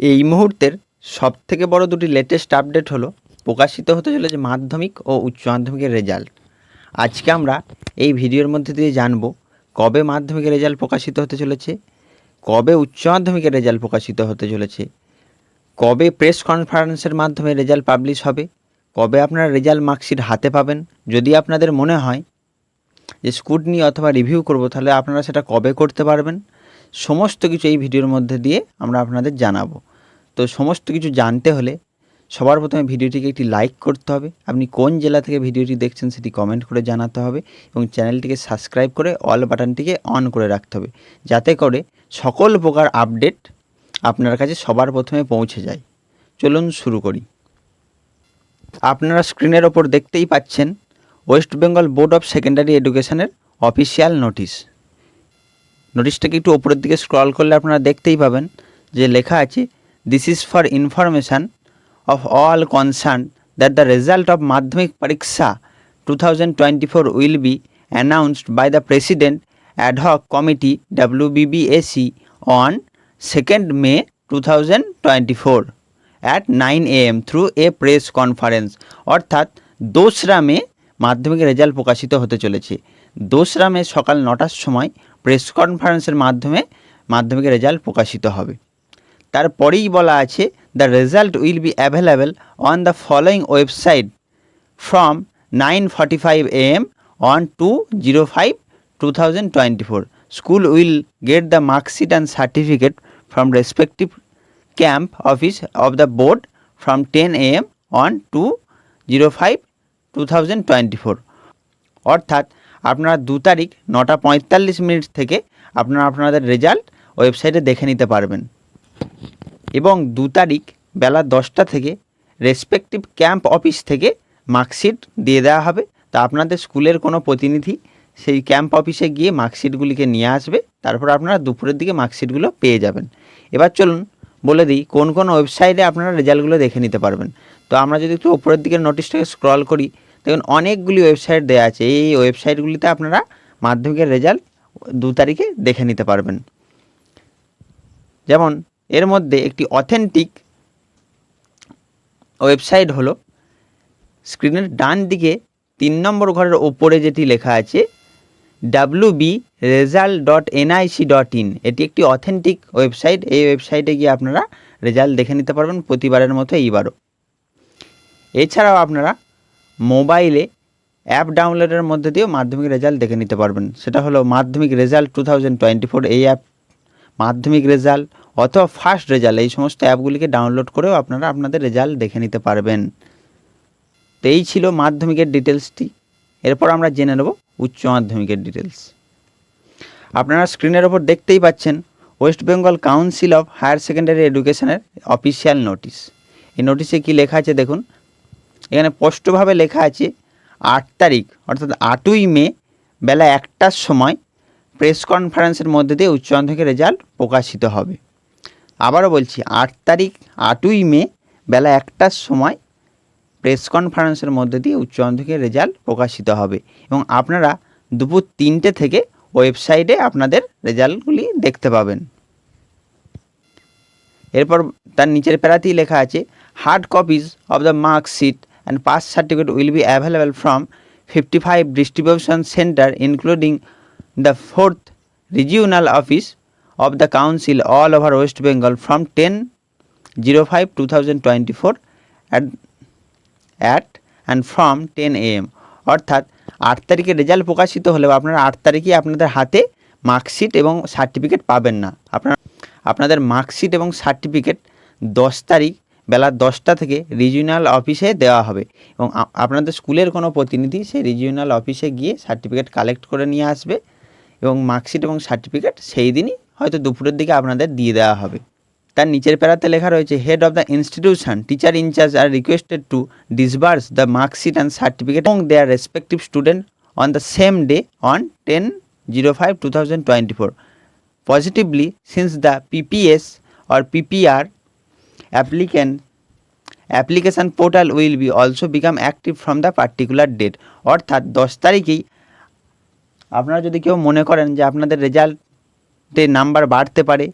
এই মুহূর্তের সবথেকে বড় দুটি লেটেস্ট আপডেট হলো প্রকাশিত হতে চলেছে মাধ্যমিক ও উচ্চ মাধ্যমিকের রেজাল্ট। আজকে আমরা এই ভিডিওর মধ্যে দিয়ে জানব কবে মাধ্যমিকের রেজাল্ট প্রকাশিত হতে চলেছে, কবে উচ্চ মাধ্যমিকের রেজাল্ট প্রকাশিত হতে চলেছে, কবে প্রেস কনফারেন্সের মাধ্যমে রেজাল্ট পাবলিশ হবে, কবে আপনারা রেজাল্ট মার্কশিট হাতে পাবেন। যদি আপনাদের মনে হয় যে স্কুটনি অথবা রিভিউ করব, তাহলে আপনারা সেটা কবে করতে পারবেন, সমস্ত কিছু এই ভিডিওর মধ্যে দিয়ে আমরা আপনাদের জানাবো। তো সমস্ত কিছু জানতে হলে সবার প্রথমে ভিডিওটিকে একটি লাইক করতে হবে, আপনি কোন জেলা থেকে ভিডিওটি দেখছেন সেটি কমেন্ট করে জানাতে হবে এবং চ্যানেলটিকে সাবস্ক্রাইব করে অল বাটনটিকে অন করে রাখতে হবে, যাতে করে সকল প্রকার আপডেট আপনার কাছে সবার প্রথমে পৌঁছে যায়। চলুন শুরু করি। আপনারা স্ক্রিনের ওপর দেখতেই পাচ্ছেন West Bengal board of secondary এডুকেশনের অফিসিয়াল নোটিশ। নোটিশটাকে একটু ওপরের দিকে স্ক্রল করলে আপনারা দেখতেই পাবেন যে লেখা আছে, this is for information of all concerned that the result of Madhyamik Pariksha 2024 will be announced by the President Ad Hoc Committee WBBAC on 2nd May 2024 at 9 AM through a press conference। অর্থাৎ 2রা মে মাধ্যমিকের result প্রকাশিত হতে চলেছে। 2রা মে সকাল 9টার সময় press কনফারেন্সের মাধ্যমে মাধ্যমিকের রেজাল্ট প্রকাশিত হবে। তারপরেই বলা আছে, the result will be available on the following website from 9:45 AM on 2/05/2024। School will get the marksheet and certificate from respective camp office of the board from 10 AM on 2/05/2024। অর্থাৎ আপনারা 2 তারিখ 9:45 থেকে আপনারা আপনাদের রেজাল্ট ওয়েবসাইটে দেখে নিতে পারবেন এবং 2 তারিখ বেলা 10টা থেকে রেসপেক্টিভ ক্যাম্প অফিস থেকে মার্কশিট দিয়ে দেওয়া হবে। তা আপনাদের স্কুলের কোনো প্রতিনিধি সেই ক্যাম্প অফিসে গিয়ে মার্কশিটগুলিকে নিয়ে আসবে, তারপর আপনারা দুপুরের দিকে মার্কশিটগুলো পেয়ে যাবেন। এবার চলুন বলে দিই কোন কোন ওয়েবসাইটে আপনারা রেজাল্টগুলো দেখে নিতে পারবেন। তো আমরা যদি একটু ওপরের দিকে নোটিশটাকে স্ক্রল করি, দেখুন অনেকগুলি ওয়েবসাইট দেওয়া আছে। এই ওয়েবসাইটগুলিতে আপনারা মাধ্যমিকের রেজাল্ট 2 তারিখে দেখে নিতে পারবেন। যেমন এর মধ্যে একটি অথেন্টিক ওয়েবসাইট হলো স্ক্রিনের ডান দিকে 3 নম্বর ঘরের ওপরে যেটি লেখা আছে wbresult.nic.in। এটি একটি অথেন্টিক ওয়েবসাইট। এই ওয়েবসাইটে গিয়ে আপনারা রেজাল্ট দেখে নিতে পারবেন প্রতিবারের মতো এইবারও। এছাড়াও আপনারা মোবাইলে অ্যাপ ডাউনলোডের মধ্যে দিয়েও মাধ্যমিক রেজাল্ট দেখে নিতে পারবেন। সেটা হলো মাধ্যমিক রেজাল্ট 2024 এই অ্যাপ, মাধ্যমিক রেজাল্ট অথবা ফার্স্ট রেজাল্ট, এই সমস্ত অ্যাপগুলিকে ডাউনলোড করেও আপনারা আপনাদের রেজাল্ট দেখে নিতে পারবেন। তো এই ছিল মাধ্যমিকের ডিটেলসটি। এরপর আমরা জেনে নেব উচ্চ মাধ্যমিকের ডিটেলস। আপনারা স্ক্রিনের ওপর দেখতেই পাচ্ছেন West Bengal Council of Higher Secondary এডুকেশনের অফিসিয়াল নোটিশ। এই নোটিশে কী লেখা আছে দেখুন, এখানে স্পষ্টভাবে লেখা আছে 8 তারিখ অর্থাৎ 8ই মে বেলা 1টার সময় প্রেস কনফারেন্সের মধ্যে দিয়ে উচ্চ মাধ্যমিকের রেজাল্ট প্রকাশিত হবে। আবারও বলছি, 8 তারিখ 8ই মে বেলা 1টার সময় প্রেস কনফারেন্সের মধ্যে দিয়ে উচ্চ মাধ্যমিকের রেজাল্ট প্রকাশিত হবে এবং আপনারা দুপুর 3টে থেকে ওয়েবসাইটে আপনাদের রেজাল্টগুলি দেখতে পাবেন। এরপর তার নিচের প্যারাতেই লেখা আছে, hard copies of the marksheet and pass certificate will be available from 55 distribution centre including the 4th regional office of the council all over West Bengal from 10/05/2024 at and from 10 AM। অর্থাৎ 8 তারিখে result প্রকাশিত হলেও আপনারা 8 তারিখে আপনাদের হাতে marksheet এবং certificate পাবেন না। আপনাদের মার্কশিট এবং সার্টিফিকেট 10 তারিখ বেলা 10টা থেকে রিজিওনাল অফিসে দেওয়া হবে এবং আপনাদের স্কুলের কোনো প্রতিনিধি সেই রিজিওনাল অফিসে গিয়ে সার্টিফিকেট কালেক্ট করে নিয়ে আসবে এবং মার্কশিট এবং সার্টিফিকেট সেই দিনই হয়তো দুপুরের দিকে আপনাদের দিয়ে দেওয়া হবে। তার নিচের প্যারাতে লেখা রয়েছে, head of the institution teacher incharge are requested to disburse the marksheet and certificate এবং their respective student on the same day on 10/05/2024 positively since the PPS or PPR application portal will be also become active from the particular date। অর্থাৎ 10 তারিখেই আপনারা যদি কেউ মনে করেন যে আপনাদের রেজাল্টে নাম্বার বাড়তে পারে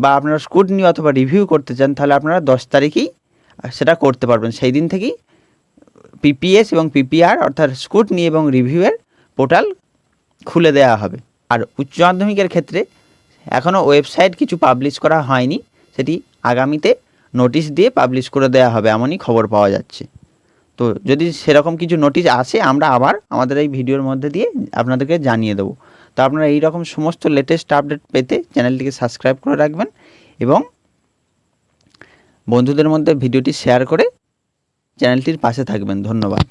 বা আপনারা স্ক্রুটনি অথবা রিভিউ করতে চান, তাহলে আপনারা 10 তারিখেই সেটা করতে পারবেন। সেই দিন থেকেই পিপিএস এবং পিপিআর অর্থাৎ স্ক্রুটনি এবং রিভিউয়ের পোর্টাল খুলে দেওয়া হবে। আর উচ্চ মাধ্যমিকের ক্ষেত্রে এখনও ওয়েবসাইট কিছু পাবলিশ করা হয়নি, সেটি আগামীতে নোটিশ দিয়ে পাবলিশ করে দেওয়া হবে এমনই খবর পাওয়া যাচ্ছে। তো যদি সেরকম কিছু নোটিশ আসে আমরা আবার আমাদের এই ভিডিওর মধ্যে দিয়ে আপনাদেরকে জানিয়ে দেবো। তো আপনারা এই রকম সমস্ত লেটেস্ট আপডেট পেতে চ্যানেলটিকে সাবস্ক্রাইব করে রাখবেন এবং বন্ধুদের মধ্যে ভিডিওটি শেয়ার করে চ্যানেলটির পাশে থাকবেন। ধন্যবাদ।